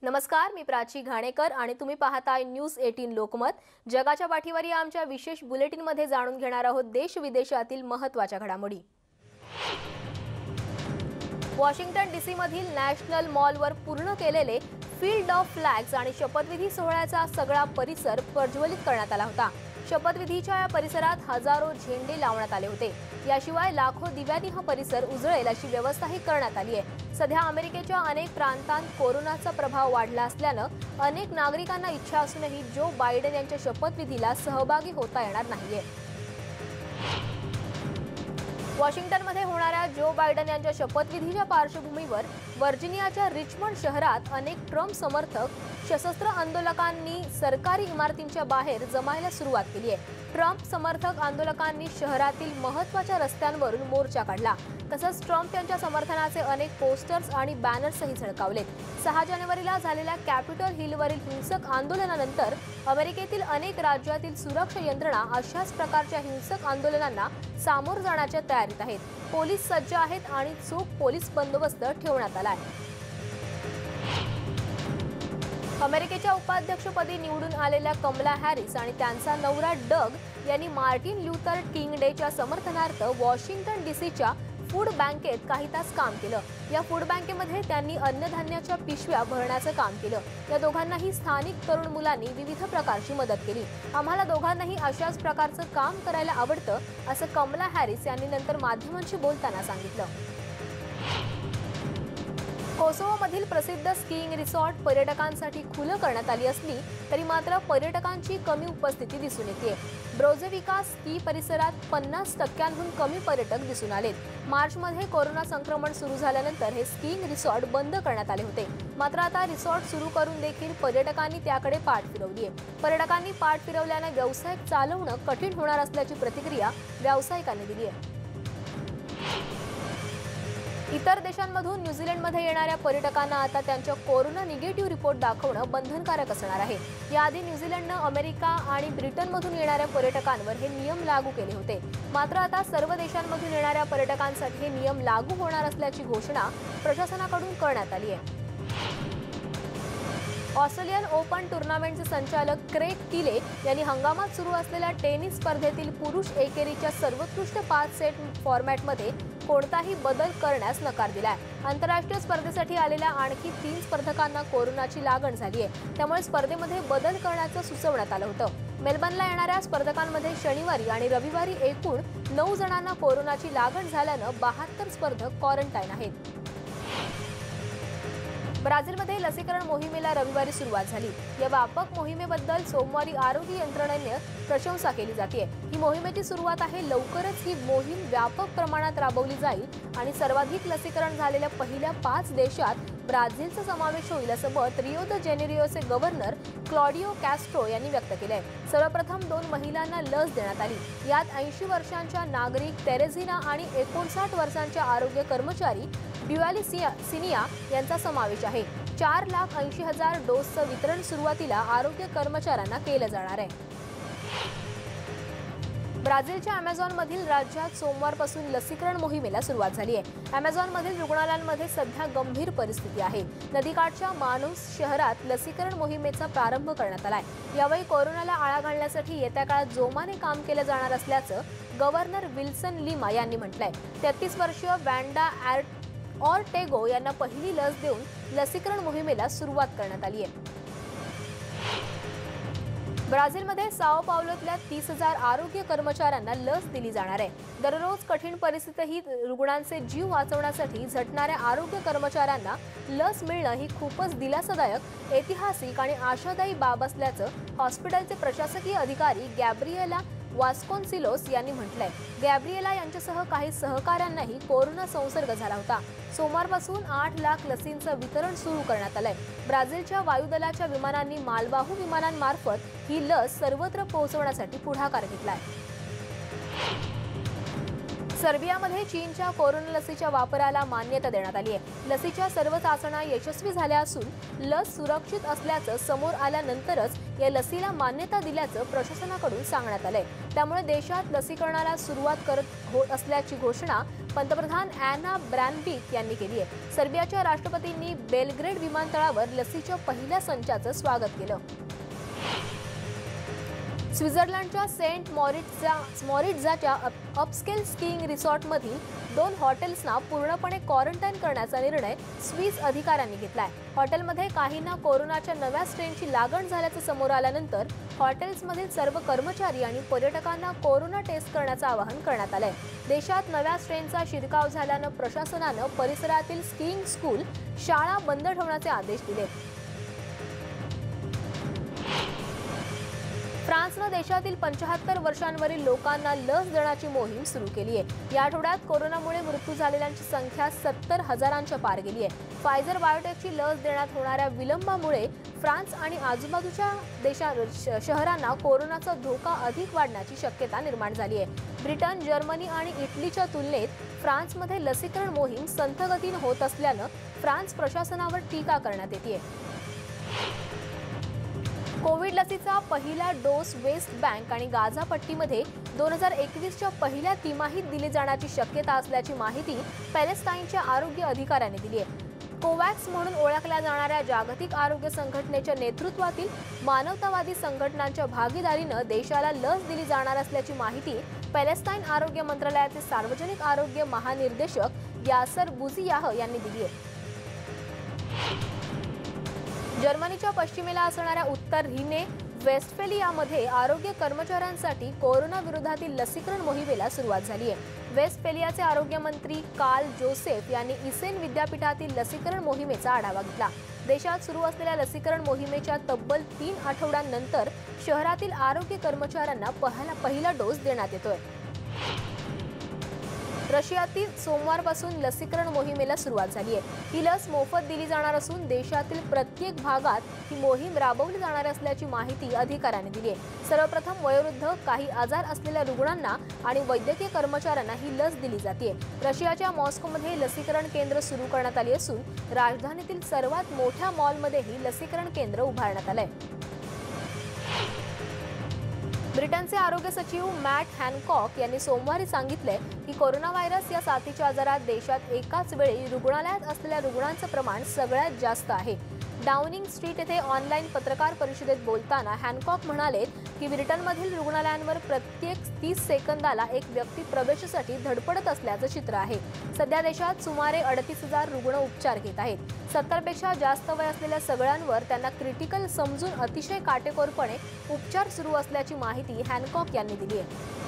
नमस्कार, मी प्राची घाणेकर आणि तुम्ही पाहताय न्यूज 18 लोकमत। जगाच्या पाठीवर या आमच्या विशेष बुलेटिनमध्ये जाणून घेणार आहोत देश विदेशातील महत्त्वाच्या घडामोडी। वॉशिंग्टन डीसी मधील नॅशनल मॉलवर पूर्ण केलेले फील्ड ऑफ फ्लॅग्स आणि शपथविधी सोहळ्याचा सगळा परिसर प्रज्वलित करण्यात आला होता। शपथविधीच्या या परिसरात हजारो झेंडे लावण्यात आले होते। याशिवाय लाखो दिव्यांनी हा परिसर उजळेल अशी व्यवस्थाही करण्यात आली आहे। सध्या अमेरिकेच्या अनेक प्रांतांत कोरोनाचा प्रभाव वाढला असल्याने अनेक नागरिकांना इच्छा असूनही जो बायडेन यांच्या शपथविधीला सहभागी होता येणार नाहीये। वॉशिंग्टनमध्ये होणाऱ्या जो बायडेन यांच्या शपथविधीच्या पार्श्वभूमीवर वर्जिनियाच्या रिचमंड शहरात अनेक ट्रम्प समर्थक सशस्त्र आंदोलकांनी सरकारी इमारतींच्या बाहेर जमायला सुरुवात केली आहे। ट्रम्प समर्थक आंदोलकांनी शहरातील महत्त्वाच्या रस्त्यांवरून मोर्चा काढला। तसंच ट्रम्प यांच्या समर्थनाचे अनेक पोस्टर्स आणि बॅनर्सही झळकावले। 6 जानेवारीला झालेल्या कॅपिटल हिलवरील हिंसक आंदोलनानंतर अमेरिकेतील अनेक राज्यातील सुरक्षा यंत्रणा अशाच प्रकारच्या हिंसक आंदोलनांना सामोर जाण्याच्या तयारीत आहेत। पोलीस सज्ज आहेत आणि चोख पोलीस बंदोबस्त ठेवण्यात आला आहे। अमेरिकेच्या उपाध्यक्षपदी निवडून आलेल्या कमला हॅरिस आणि त्यांचा नवरा डग यांनी मार्टिन ल्यूथर किंग डेच्या समर्थनार्थ वॉशिंग्टन डीसीच्या फूड बँकेत काही तास काम केलं। या फूड बँकेमध्ये त्यांनी अन्नधान्याच्या पिशव्या भरण्याचं काम केलं। या दोघांनाही स्थानिक तरुण मुलांनी विविध प्रकारची मदत केली। आम्हाला दोघांनाही अशाच प्रकारचं काम करायला आवडतं असं कमला हॅरिस यांनी नंतर माध्यमांशी बोलताना सांगितलं। कोसोवोमधील प्रसिद्ध स्कीइंग रिसॉर्ट पर्यटकांसाठी खुलं करण्यात आली असली तरी मात्र पर्यटकांची कमी उपस्थिती दिसून येते। ब्रोजेविका स्की परिसरात 50% कमी पर्यटक दिसून आलेत। मार्चमध्ये कोरोना संक्रमण सुरू झाल्यानंतर हे स्कीइंग रिसॉर्ट बंद करण्यात आले होते। मात्र आता रिसॉर्ट सुरू करून देखील पर्यटकांनी त्याकडे पाठ फिरवली आहे। पर्यटकांनी पाठ फिरवल्याने व्यावसायिक चालवणं कठीण होणार असल्याची प्रतिक्रिया व्यावसायिकांनी दिली आहे। इतर देशांमधून न्यूझीलंडमध्ये येणाऱ्या पर्यटकांना आता त्यांच्या कोरोना निगेटिव्ह रिपोर्ट दाखवणं बंधनकारक असणार आहे। याआधी न्यूझीलंडनं अमेरिका आणि ब्रिटनमधून येणाऱ्या पर्यटकांवर हे नियम लागू केले होते। मात्र आता सर्व देशांमधून येणाऱ्या पर्यटकांसाठी हे नियम लागू होणार असल्याची घोषणा प्रशासनाकडून करण्यात आली आहे। ऑस्ट्रेलियन ओपन टूर्नामेंटचे संचालक क्रेग टिले यांनी हंगामात सुरू असलेल्या टेनिस स्पर्धेतील पुरुष एकेरीच्या सर्वोत्कृष्ट 5 सेट फॉर्मॅटमध्ये कोणताही बदल करण्यास नकार दिलाय। आंतरराष्ट्रीय स्पर्धेसाठी आलेल्या आणखी 3 स्पर्धकांना कोरोनाची लागण झाली आहे। त्यामुळे स्पर्धेमध्ये बदल करण्याचं सुचवण्यात आलं होतं। मेलबर्नला येणाऱ्या स्पर्धकांमध्ये शनिवारी आणि रविवारी एकूण 9 जणांना कोरोनाची लागण झाल्यानं 72 स्पर्धक क्वारंटाईन आहेत। ब्राझीलमध्ये लसीकरण मोहिमेला रविवारी सुरुवात झाली। या व्यापक मोहिमेबद्दल सोमवारी आरोग्य यंत्रणेने प्रशंसा केली जाते। ही मोहिमेची सुरुवात आहे। लवकरच ही मोहीम व्यापक प्रमाणात राबवली जाईल आणि सर्वाधिक लसीकरण झालेल्या पहिल्या 5 देशात ब्राझीलचा समावेश होईल असं मत रिओ द जेनेरिओचे गव्हर्नर क्लॉडिओ कॅस्ट्रो यांनी व्यक्त केलंय। सर्वप्रथम 2 महिलांना लस देण्यात आली। यात 80 वर्षांच्या नागरिक तेरेझिना आणि 59 वर्षांच्या आरोग्य कर्मचारी ड्युअलिसिनिया यांचा समावेश आहे। 4,80,000 डोसचं वितरण सुरुवातीला आरोग्य कर्मचाऱ्यांना केलं जाणार आहे। ब्राझीलच्या अमेझॉनमधील राज्यात सोमवारपासून लसीकरण मोहिमेला सुरुवात झाली आहे। अमेझॉनमधील रुग्णालयांमध्ये सध्या गंभीर परिस्थिती आहे। नदीकाठच्या मानुस शहरात लसीकरण मोहिमेचा प्रारंभ करण्यात आलाय। यावेळी कोरोनाला आळा घालण्यासाठी येत्या काळात जोमाने काम केलं जाणार असल्याचं गव्हर्नर विल्सन लिमा यांनी म्हटलंय। 33 वर्षीय वॅन्डा ऑर्टेगो यांना पहिली लस देऊन लसीकरण मोहिमेला सुरुवात करण्यात आली आहे। ब्राझीलमध्ये साओ पावलोतल्या 30,000 आरोग्य कर्मचाऱ्यांना लस दिली जाणार आहे। दररोज कठीण परिस्थितीतही रुग्णांचे जीव वाचवण्यासाठी झटणाऱ्या आरोग्य कर्मचाऱ्यांना लस मिळणं ही खूपच दिलासादायक, ऐतिहासिक आणि आशादायी बाब असल्याचं हॉस्पिटलचे प्रशासकीय अधिकारी गॅब्रिएला वास्कोन्सिलोस यांनी म्हटलंय। गॅब्रिएला यांच्यासह काही सहकाऱ्यांनाही कोरोना संसर्ग झाला होता। सोमवारपासून 8 लाख लसींचं वितरण सुरू करण्यात आलंय। ब्राझीलच्या वायुदलाच्या विमानांनी मालवाहू विमानांमार्फत ही लस सर्वत्र पोहोचवण्यासाठी पुढाकार घेतलाय। सर्बियामध्ये चीनच्या कोरोना लसीच्या वापराला मान्यता देण्यात आली आहे। लसीच्या सर्व चाचण्या यशस्वी झाल्या असून लस सुरक्षित असल्याचं समोर आल्यानंतरच या लसीला मान्यता दिल्याचं प्रशासनाकडून सांगण्यात आलंय। त्यामुळे देशात लसीकरणाला सुरुवात होत असल्याची घोषणा पंतप्रधान अॅना ब्रॅनबिक यांनी केली आहे। सर्बियाच्या राष्ट्रपतींनी बेलग्रेड विमानतळावर लसीच्या पहिल्या संचाचं स्वागत केलं। स्वित्झर्लंडच्या सेंट मॉरिट्झच्या अपस्केल स्कीइंग रिसॉर्टमधील 2 हॉटेल्सना पूर्णपणे क्वारंटाईन करण्याचा निर्णय स्विस अधिकाऱ्यांनी घेतलाय। हॉटेलमध्ये काहींना कोरोनाच्या नव्या स्ट्रेनची लागण झाल्याचं समोर आल्यानंतर हॉटेल्समधील सर्व कर्मचारी आणि पर्यटकांना कोरोना टेस्ट करण्याचं आवाहन करण्यात आलंय। देशात नव्या स्ट्रेनचा शिरकाव झाल्यानं प्रशासनानं परिसरातील स्कीइंग स्कूल, शाळा बंद ठेवण्याचे आदेश दिले। फ्रान्सनं देशातील 75 वर्षांवरील लोकांना लस देण्याची मोहीम सुरू केली आहे। या आठवड्यात कोरोनामुळे मृत्यू झालेल्यांची संख्या 70,000च्या पार गेली आहे। फायझर बायोटेकची लस देण्यात होणाऱ्या विलंबामुळे फ्रान्स आणि आजूबाजूच्या शहरांना कोरोनाचा धोका अधिक वाढण्याची शक्यता निर्माण झाली आहे। ब्रिटन, जर्मनी आणि इटलीच्या तुलनेत फ्रान्समध्ये लसीकरण मोहीम संथ गतीने होत असल्यानं फ्रान्स प्रशासनावर टीका करण्यात येते। कोविड लसीचा पहिला डोस वेस्ट बँक आणि गाझा पट्टीमध्ये 2021च्या पहिल्या तिमाहीत दिली जाण्याची शक्यता असल्याची माहिती पॅलेस्टाईनच्या आरोग्य अधिकाऱ्यांनी दिली आहे। कोवॅक्स म्हणून ओळखल्या जाणाऱ्या जागतिक आरोग्य संघटनेच्या नेतृत्वातील मानवतावादी संघटनांच्या भागीदारीनं देशाला लस दिली जाणार असल्याची माहिती पॅलेस्टाईन आरोग्य मंत्रालयाचे सार्वजनिक आरोग्य महानिर्देशक यासर बुझियाह यांनी दिली आहे। जर्मनीच्या पश्चिमेला असणाऱ्या उत्तर रीने वेस्टफेलियामध्ये आरोग्य कर्मचाऱ्यांसाठी कोरोना विरोधातील लसीकरण मोहिमेला सुरुवात झाली आहे। वेस्टफेलियाचे आरोग्य मंत्री कार्ल जोसेफ यांनी इसेन विद्यापीठातील लसीकरण मोहिमेचा आढावा घेतला। देशात सुरू असलेल्या लसीकरण मोहिमेच्या तब्बल 3 आठवड्यांनंतर शहरातील आरोग्य कर्मचाऱ्यांना पहिला डोस देण्यात येतोय। रशियातील सोमवारपासून लसीकरण मोहिमेला सुरुवात झाली आहे। ही लस मोफत दिली जाणार असून देशातील प्रत्येक भागात ही मोहीम राबवली जाणार असल्याची माहिती अधिकाऱ्यांनी दिली आहे। सर्वप्रथम वयोवृद्ध, काही आजार असलेल्या रुग्णांना आणि वैद्यकीय कर्मचाऱ्यांना ही लस दिली जाते। रशियाच्या मॉस्कोमध्ये लसीकरण केंद्र सुरू करण्यात आली असून राजधानीतील सर्वात मोठ्या मॉलमध्ये ही लसीकरण केंद्र उभारण्यात आलंय। ब्रिटनचे आरोग्य सचिव मॅट हॅनकॉक यांनी सोमवारी सांगितले की कोरोना व्हायरस या साथीच्या आजारात देशात एकाच वेळी रुग्णालयात असलेल्या रुग्णांचं प्रमाण सगळ्यात जास्त आहे। डाउनिंग स्ट्रीट येथे ऑनलाईन पत्रकार परिषदेत बोलताना हॅनकॉक म्हणाले की ब्रिटनमधील रुग्णालयांवर प्रत्येक 30 सेकंदाला एक व्यक्ती प्रवेशासाठी धडपडत असल्याचं चित्र आहे। सध्या देशात सुमारे 38,000 रुग्ण उपचार घेत आहेत। 70 पेक्षा जास्त वय असलेल्या सगळ्यांवर त्यांना क्रिटिकल समजून अतिशय काटेकोरपणे उपचार सुरू असल्याची माहिती हॅनकॉक यांनी दिली आहे।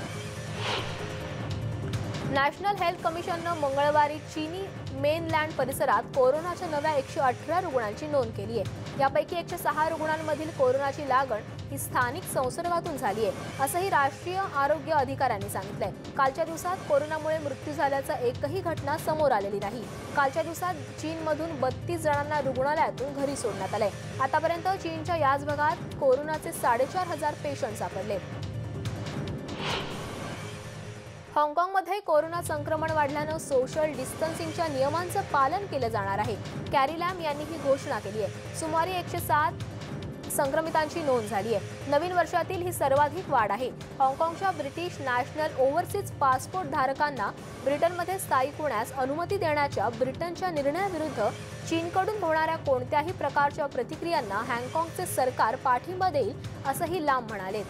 नॅशनल हेल्थ कमिशननं मंगळवारी चीनी मेनलँड परिसरात कोरोनाच्या नव्या 118 रुग्णांची नोंद केली आहे। यापैकी 106 रुग्णांमधील कोरोनाची लागण ही स्थानिक संसर्गातून झाली आहे, असंही राष्ट्रीय आरोग्य अधिकाऱ्यांनी सांगितलंय। कालच्या दिवसात कोरोनामुळे मृत्यू झाल्याचा एकही घटना समोर आलेली नाही। कालच्या दिवसात चीनमधून 32 जणांना रुग्णालयातून घरी सोडण्यात आलंय। आतापर्यंत चीनच्या याच भागात कोरोनाचे 4,500 पेशंट सापडले। हाँगकाँगमध्ये कोरोना संक्रमण वाढल्यानं सोशल डिस्टन्सिंगच्या नियमांचं पालन केलं जाणार आहे। कॅरी लॅम यांनी ही घोषणा केली आहे। सुमारे 107 संक्रमितांची नोंद झाली आहे। नवीन वर्षातील ही सर्वाधिक वाढ आहे। हाँगकाँगच्या ब्रिटिश नॅशनल ओव्हरसीज पासपोर्ट धारकांना ब्रिटनमध्ये स्थायिक होण्यास अनुमती देण्याच्या ब्रिटनच्या निर्णयाविरुद्ध चीनकडून होणाऱ्या कोणत्याही प्रकारच्या प्रतिक्रियांना हाँगकाँगचे सरकार पाठिंबा देईल, असंही लाम म्हणाले।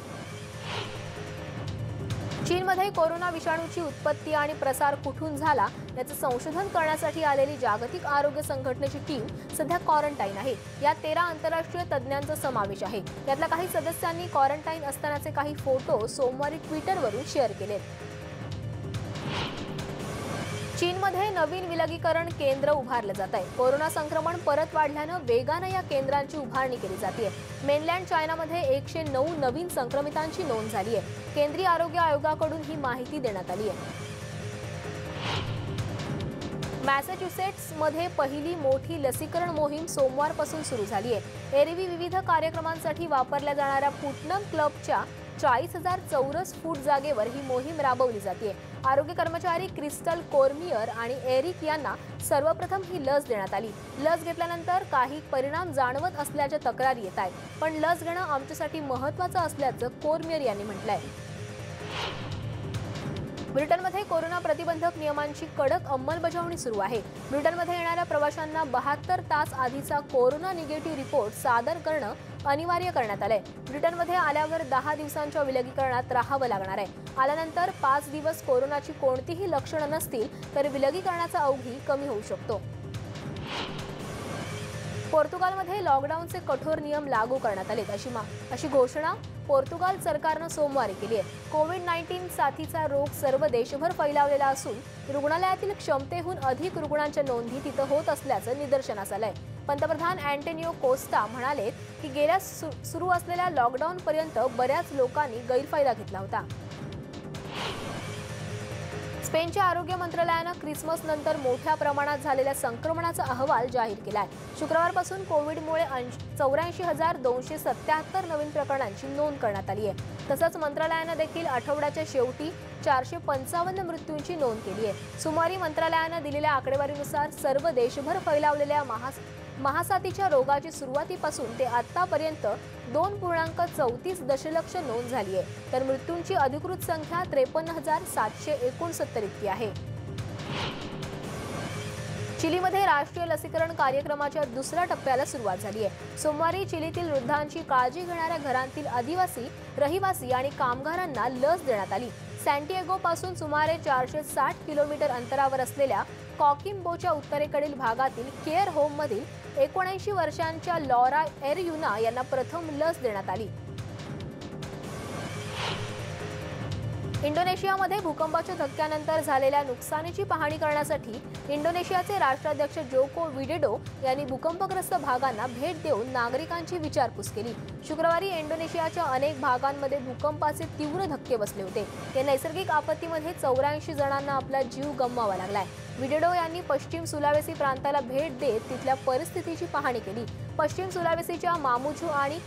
चीनमध्ये कोरोना विषाणूची उत्पत्ती आणि प्रसार कुठून झाला याचं संशोधन करण्यासाठी आलेली जागतिक आरोग्य संघटनेची टीम सध्या क्वारंटाईन आहे। यात 13 आंतरराष्ट्रीय तज्ज्ञांचा समावेश आहे। यातल्या काही सदस्यांनी क्वारंटाईन असतानाचे काही फोटो सोमवारी ट्विटरवरून शेअर केले। चीनमध्ये नवीन विलगीकरण केंद्र उभारलं जात आहे। कोरोना संक्रमण परत वाढल्यानं वेगानं या केंद्रांची उभारणी केली जाते। मेनलँड चायनामध्ये 109 नवीन संक्रमितांची नोंद झाली आहे। केंद्रीय आरोग्य आयोगाकडून ही माहिती देण्यात आली आहे। मॅसेच्युसेट्समध्ये पहिली मोठी लसीकरण मोहीम सोमवारपासून सुरू झाली आहे। एरवी विविध कार्यक्रमांसाठी वापरल्या जाणाऱ्या पुटनम क्लबच्या 40,000 चौरस फूट जागेवर ही मोहीम राबवली जाते। आरोग्य कर्मचारी क्रिस्टल कोर्मियर आणि एरिक यांना सर्वप्रथम ही लस देण्यात आली। लस घेतल्यानंतर काही परिणाम जाणवत असल्याच्या तक्रारी येत आहेत, पण लस घेणं आमच्यासाठी महत्त्वाचं असल्याचं कोर्मियर यांनी म्हटलंय। ब्रिटनमध्ये कोरोना प्रतिबंधक नियमांची कडक अंमलबजावणी सुरू आहे। ब्रिटनमध्ये येणाऱ्या प्रवाशांना 72 तास आधीचा कोरोना निगेटिव्ह रिपोर्ट सादर करणं अनिवार्य करण्यात आलंय। ब्रिटनमध्ये आल्यावर 10 दिवसांच्या विलगीकरणात राहावं लागणार आहे। आल्यानंतर 5 दिवस कोरोनाची कोणतीही लक्षणं नसतील तर विलगीकरणाचा अवधी कमी होऊ शकतो। पोर्तुगालमध्ये लॉकडाऊनचे कठोर नियम लागू करण्यात आलेत अशी घोषणा पोर्तुगाल सरकारनं सोमवारी केली आहे। कोविड-19 साथीचा रोग सर्व देशभर फैलावलेला असून रुग्णालयातील क्षमतेहून अधिक रुग्णांच्या नोंदी तिथं होत असल्याचं निदर्शनास आलंय। पंतप्रधान अँटोनियो कोस्टा म्हणाले की गेल्या सुरू असलेल्या लॉकडाऊनपर्यंत बऱ्याच लोकांनी गैरफायदा घेतला होता। स्पेनच्या आरोग्य मंत्रालयानं ख्रिसमस नंतर मोठ्या प्रमाणात झालेल्या संक्रमणाचा अहवाल जाहीर केलाय। शुक्रवारपासून कोविडमुळे 84,277 नवीन प्रकरणांची नोंद करण्यात आली आहे। तसंच मंत्रालयानं देखील आठवड्याच्या शेवटी 455 मृत्यूंची नोंद केली आहे। सोमवारी मंत्रालयानं दिलेल्या आकडेवारीनुसार सर्व देशभर फैलावलेल्या महासाथीच्या रोगाची सुरुवातीपासून ते आतापर्यंत 2.34 दशलक्ष नोंद झाली आहे, तर मृत्यूंची अधिकृत संख्या 53,769 इतकी आहे। चिलीमध्ये राष्ट्रीय लसीकरण कार्यक्रमाच्या दुसऱ्या टप्प्याला सुरुवात झाली आहे। सोमवारी चिलीतील वृद्धांची काळजी घेणाऱ्या घरांतील आदिवासी, रहिवासी आणि कामगारांना लस देण्यात आली। सॅन्टिएगो पासून सुमारे 460 किलोमीटर अंतरावर असलेल्या कॉकिम्बोच्या उत्तरेकडील भागातील केअर होममधील 79 वर्षांच्या लॉरा एरयुना यांना प्रथम लस देण्यात आली। इंडोनेशियामध्ये भूकंपाच्या धक्क्यानंतर झालेल्या नुकसानीची पाहणी करण्यासाठी इंडोनेशियाचे राष्ट्राध्यक्ष जोको विडोडो यांनी भूकंपग्रस्त भागांना भेट देऊन नागरिकांची विचारपूस केली। शुक्रवारी इंडोनेशियाच्या अनेक भागांमध्ये भूकंपाचे तीव्र धक्के बसले होते। या नैसर्गिक आपत्तीमध्ये 84 जणांना आपला जीव गमवावा लागलाय। विडोडो यांनी पश्चिम सुलावेसी प्रांताला भेट देत तिथल्या परिस्थितीची पाहणी केली। पश्चिम सुलावेसीच्या मामुजू आणि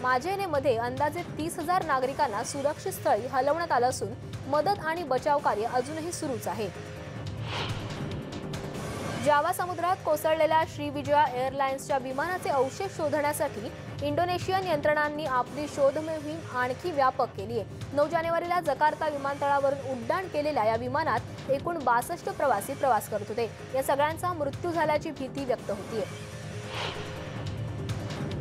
माजेनेमध्ये अंदाजे 30,000 नागरिकांना सुरक्षित स्थळी हलवण्यात आलं असून मदत आणि बचाव कार्य अजूनही सुरूच आहे। जावा समुद्रात कोसळलेल्या श्रीविजया एअरलाइन्सच्या विमानाचे अवशेष शोधण्यासाठी इंडोनेशियन यंत्रणांनी आपली शोध मोहीम आणखी व्यापक केली आहे। 9 जानेवारीला जकार्ता विमानतळावरून उड्डाण केलेल्या या विमानात एकूण 62 प्रवासी प्रवास करत होते। या सगळ्यांचा मृत्यू झाल्याची भीती व्यक्त होतीये।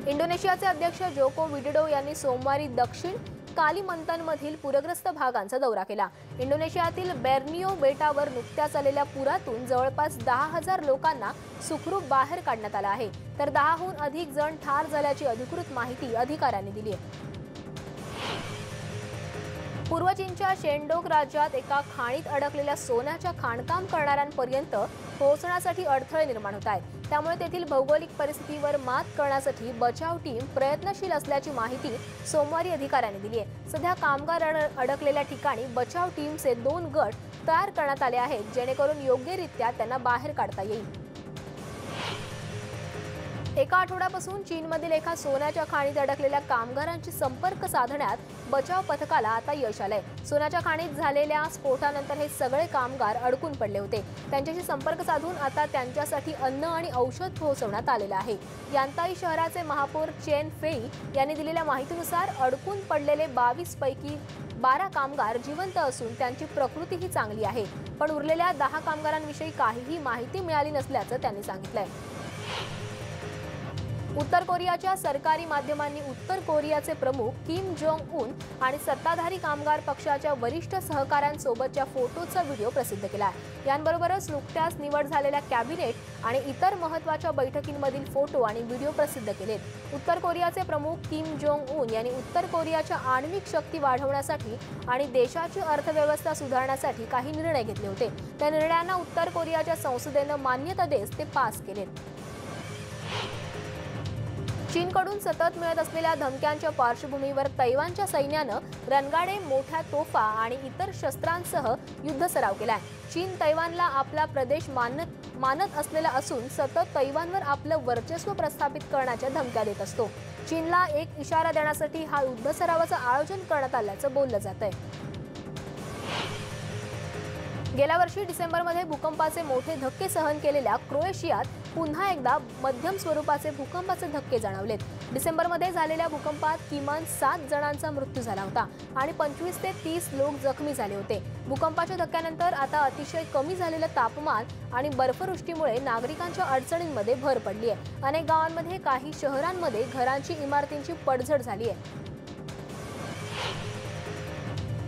इंडोनेशियाचे अध्यक्ष जोको विडोडो यांनी सोमवारी दक्षिण कालिमंतनमधील पूरग्रस्त भागांचा दौरा केला। इंडोनेशियातील बॉर्नियो बेटावर नुकत्याच आलेल्या पुरातून जवळपास 10,000 लोकांना सुखरूप बाहेर काढण्यात आलं आहे, तर 10हून अधिक जण ठार झाल्याची अधिकृत माहिती अधिकाऱ्यांनी दिली आहे। पूर्व चीनच्या शेंडोक राज्यात एका खाणीत अडकलेल्या सोन्याच्या खाणकाम करणाऱ्यांपर्यंत पोहोचण्यासाठी अडथळे निर्माण होत आहेत। त्यामुळे तेथील भौगोलिक परिस्थितीवर मात करण्यासाठी बचाव टीम प्रयत्नशील असल्याची माहिती सोमवारी अधिकाऱ्यांनी दिली आहे। सध्या कामगार अडकलेल्या ठिकाणी बचाव टीमचे 2 गट तयार करण्यात आले आहेत, जेणेकरून योग्यरित्या त्यांना बाहेर काढता येईल। एका आठवड्यापासून चीनमधील एका सोन्याच्या खाणीत अडकलेल्या कामगारांशी संपर्क साधण्यात बचाव पथकाला आता यश आलंय। सोन्याच्या खाणीत झालेल्या स्फोटानंतर हे सगळे कामगार अडकून पडले होते। त्यांच्याशी संपर्क साधून आता त्यांच्यासाठी अन्न आणि औषध पोहोचवण्यात आलेलं आहे। यांताई शहराचे महापौर चेन फेई यांनी दिलेल्या माहितीनुसार अडकून पडलेले 22 पैकी 12 कामगार जिवंत असून त्यांची प्रकृतीही चांगली आहे, पण उरलेल्या 10 कामगारांविषयी काहीही माहिती मिळाली नसल्याचं त्यांनी सांगितलंय। उत्तर कोरियाच्या सरकारी माध्यमांनी उत्तर कोरियाचे प्रमुख किम जोंग उन आणि सत्ताधारी कामगार पक्षाच्या वरिष्ठ सहकाऱ्यांसोबतच्या फोटोचा व्हिडिओ प्रसिद्ध केला। यांबरोबरच नुकत्याच निवड झालेल्या कॅबिनेट आणि इतर महत्त्वाच्या बैठकींमधील फोटो आणि व्हिडिओ प्रसिद्ध केलेत। उत्तर कोरियाचे प्रमुख किम जोंग उन यांनी उत्तर कोरियाच्या आण्विक शक्ती वाढवण्यासाठी आणि देशाची अर्थव्यवस्था सुधारण्यासाठी काही निर्णय घेतले होते। त्या निर्णयांना उत्तर कोरियाच्या संसदेनं मान्यता देत ते पास केलेत। चीनकडून सतत मिळत असलेल्या धमक्यांच्या पार्श्वभूमीवर तैवानच्या सैन्यानं रणगाडे, मोठ्या तोफा आणि इतर शस्त्रांसह युद्ध सराव केलाय। चीन तैवानला आपला प्रदेश मानत असलेला असून सतत तैवानवर आपलं वर्चस्व प्रस्थापित करण्याच्या धमक्या देत असतो। चीनला एक इशारा देण्यासाठी हा युद्ध सरावाचं आयोजन करण्यात आल्याचं बोललं जातंय। गेल्या वर्षी डिसेंबरमध्ये भूकंपाचे मोठे धक्के सहन केलेल्या क्रोएशियात पुन्हा एकदा मध्यम स्वरूपाचे भूकंपाचे धक्के जाणवलेत। डिसेंबरमध्ये झालेल्या भूकंपात किमान 7 जणांचा मृत्यू झाला होता आणि 25 ते 30 लोक जखमी झाले होते। भूकंपाच्या धक्क्यानंतर आता अतिशय कमी झालेलं तापमान आणि बर्फवृष्टीमुळे नागरिकांच्या अडचणींमध्ये भर पडली आहे। अनेक गावांमध्ये, काही शहरांमध्ये घरांची, इमारतींची पडझड झाली आहे।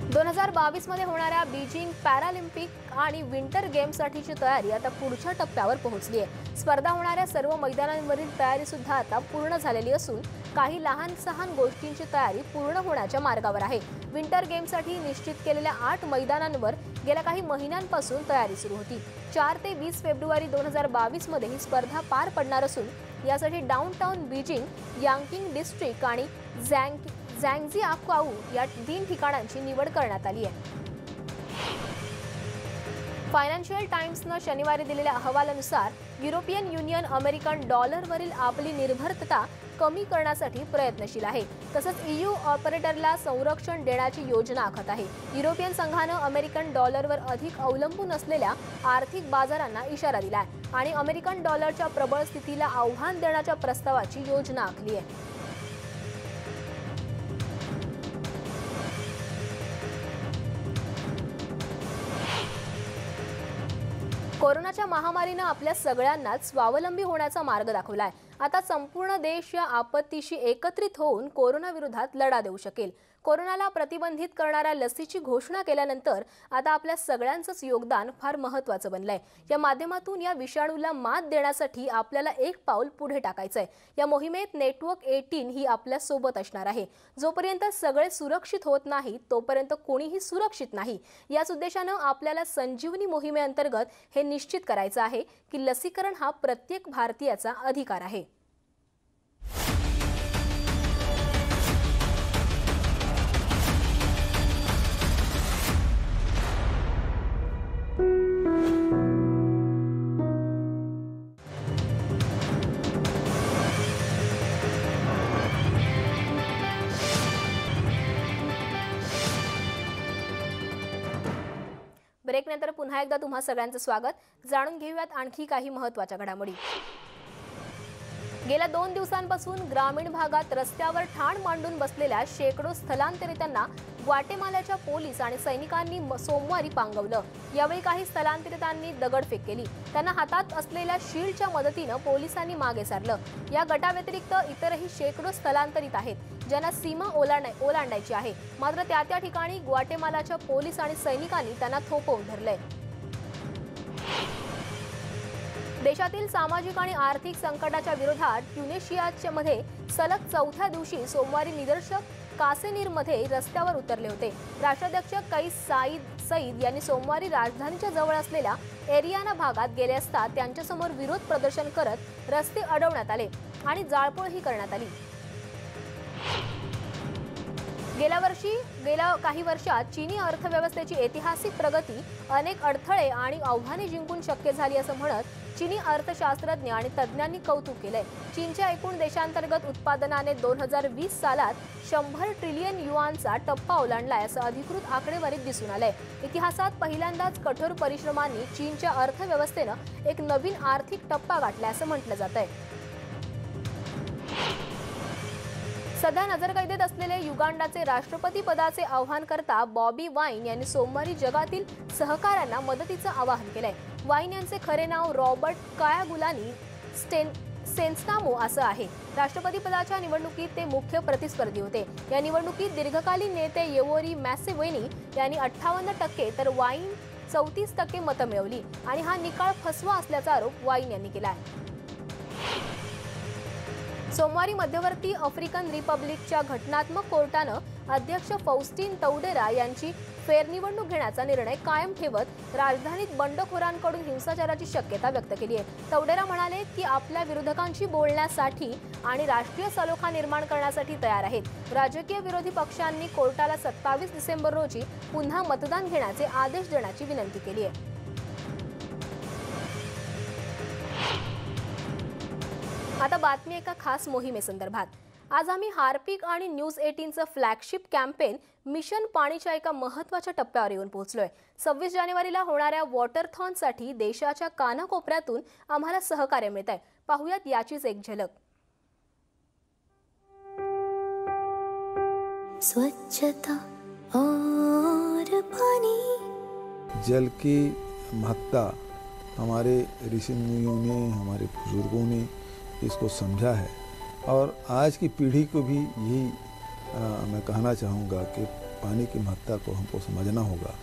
2022 मध्ये होणाऱ्या बीजिंग पॅरालिम्पिक आणि विंटर गेम्ससाठीची तयारी आता पुढच्या टप्प्यावर पोहोचली आहे। स्पर्धा होणाऱ्या सर्व मैदानांवरील तयारी सुद्धा आता पूर्ण झालेली असून काही लहान-सहान गोष्टींची तयारी पूर्ण होण्याच्या मार्गावर आहे। विंटर गेम्ससाठी निश्चित केलेल्या 8 मैदानांवर गेल्या काही महिन्यांपासून तयारी सुरू होती। 4 ते 20 फेब्रुवारी 2022 मध्ये ही स्पर्धा पार पडणार असून यासाठी डाऊनटाउन बीजिंग, यांकिंग डिस्ट्रिक्ट आणि झँगजिआकाऊ या 3 ठिकाणांची निवड करण्यात आली आहे। फायनान्शियल टाइम्सनं शनिवारी दिलेल्या अहवालानुसार युरोपियन युनियन अमेरिकन डॉलरवरील आपली निर्भरता कमी करण्यासाठी प्रयत्नशील आहे। तसंच EU ऑपरेटरला संरक्षण देण्याची योजना आखत आहे। युरोपियन संघानं अमेरिकन डॉलरवर अधिक अवलंबून असलेल्या आर्थिक बाजारांना इशारा दिलाय आणि अमेरिकन डॉलरच्या प्रबळ स्थितीला आव्हान देण्याच्या प्रस्तावाची योजना आखली आहे। कोरोनाच्या महामारीने आपल्या सगळ्यांनाच स्वावलंबी होण्याचा मार्ग दाखवलाय। आता संपूर्ण देश या आपत्तीशी एकत्रित होऊन कोरोनाविरोधात लढा देऊ शकेल। कोरोनाला प्रतिबंधित करणाऱ्या लसीची घोषणा केल्यानंतर आता आपल्या सगळ्यांचंच योगदान फार महत्त्वाचं बनलंय। या माध्यमातून या विषाणूला मात देण्यासाठी आपल्याला एक पाऊल पुढे टाकायचंय। या मोहिमेत नेटवर्क 18 ही आपल्या सोबत असणार आहे। जोपर्यंत सगळे सुरक्षित होत नाहीत तोपर्यंत कोणीही सुरक्षित नाही। याच उद्देशानं आपल्याला संजीवनी मोहिमेअंतर्गत हे निश्चित करायचं आहे की लसीकरण हा प्रत्येक भारतीयाचा अधिकार आहे। ब्रेकनंतर पुन्हा एकदा तुम्हा सगळ्यांचं स्वागत। जाणून घेऊयात आणखी काही महत्त्वाच्या घडामोडी। गेल्या 2 दिवसांपासून ग्रामीण भागात रस्त्यावर ठाण मांडून बसलेल्या शेकडो स्थलांतरितांना ग्वाटेमालाच्या पोलीस आणि सैनिकांनी सोमवारी पांगवलं। यावेळी काही स्थलांतरितांनी दगडफेक केली। त्यांना हातात असलेल्या शील्डच्या मदतीनं पोलिसांनी मागे सारलं। या गटाव्यतिरिक्त इतरही शेकडो स्थलांतरित आहेत ज्यांना सीमा ओलांडायची आहे, मात्र त्या ठिकाणी ग्वाटेमालाच्या पोलीस आणि सैनिकांनी त्यांना थोपवून धरलंय। देशातील सामाजिक आणि आर्थिक संकटाच्या विरोधात ट्युनिशियाच्या मध्ये सलग 4थ्या दिवशी सोमवारी निदर्शक कासेनीरमध्ये रस्त्यावर उतरले होते। राष्ट्राध्यक्ष कैस सईद यांनी सोमवारी राजधानीच्या जवळ असलेल्या एरियाना भागात गेले असता त्यांच्यासमोर विरोध प्रदर्शन करत रस्ते अडवण्यात आले आणि जाळपोळही करण्यात आली। गेल्या काही वर्षात चीनी अर्थव्यवस्थेची ऐतिहासिक प्रगती, अनेक अडथळे आणि आव्हाने जिंकून शक्य झाली असं म्हणत चीनी अर्थशास्त्रज्ञ आणि तज्ज्ञांनी कौतुक केलंय। चीनच्या एकूण देशांतर्गत उत्पादनाने 2020 सालात 100 ट्रिलियन युआनचा टप्पा ओलांडलाय असं अधिकृत आकडेवारीत दिसून आलंय। इतिहासात पहिल्यांदाच कठोर परिश्रमांनी चीनच्या अर्थव्यवस्थेनं एक नवीन आर्थिक टप्पा गाठलाय असं म्हटलं जातंय। सध्या नजरकैदेत असलेले युगांडाचे राष्ट्रपती पदाचे आव्हानकर्ता बॉबी वाईन यांनी सोमवारी जगातील सहकाऱ्यांना मदतीचं आवाहन केलंय। वाईन यांचे खरे नाव रॉबर्ट कायागुलानी सेन्स्नामो असं आहे। राष्ट्रपती पदाच्या निवडणुकीत ते मुख्य प्रतिस्पर्धी होते। या निवडणुकीत दीर्घकालीन नेते येवोरी मॅसेवेनी यांनी 58% तर वाईन 34% मतं मिळवली आणि हा निकाल फसवा असल्याचा आरोप वाईन यांनी केलाय। सोमवारी मध्यवर्ती आफ्रिकन रिपब्लिकच्या घटनात्मक कोर्टानं अध्यक्ष फौस्टीन तौडेरा यांची फेरनिवडणूक घेण्याचा निर्णय कायम ठेवत राजधानीत बंडखोरांकडून हिंसाचाराची शक्यता व्यक्त केली आहे। तौडेरा म्हणाले की आपल्या विरोधकांशी बोलण्यासाठी आणि राष्ट्रीय सलोखा निर्माण करण्यासाठी तयार आहेत। राजकीय विरोधी पक्षांनी कोर्टाला 27 डिसेंबर रोजी पुन्हा मतदान घेण्याचे आदेश देण्याची विनंती केली आहे। आता बातमी एका खास मोहिमेसंदर्भात। आज आम्ही हार्पिक आणि न्यूज 18चं फ्लॅगशिप कॅम्पेन मिशन पाणीच्या एका महत्त्वाच्या टप्प्यावर येऊन पोहोचलोय। 26 जानेवारीला होणाऱ्या वॉटरथॉनसाठी देशाच्या कानाकोपऱ्यातून आम्हाला सहकार्य मिळत आहे। पाहूयात याचीच एक झलक। स्वच्छता और पानी। जल की महत्ता हमारे ऋषि मुनियों ने, हमारे बुजुर्गों ने इसको समझा है और आज की पीढ़ी को भी यही मैं कहना चाहूँगा कि पानी की महत्ता को हमको समझना होगा,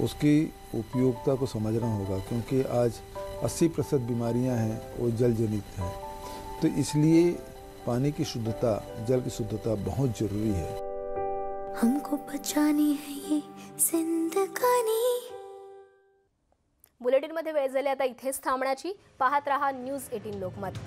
उसकी उपयोगिता को समझना होगा, क्योंकि आज 80% बीमारियां हैं वो जल जनित हैं। तो इसलिए पानी की शुद्धता, जल की शुद्धता बहुत ज़रूरी है। हमको बचानी है ये जिंदगानी। बुलेटिनमध्ये वेळ झाली आता इथेच थांबण्याची। पाहत रहा न्यूज 18 लोकमत।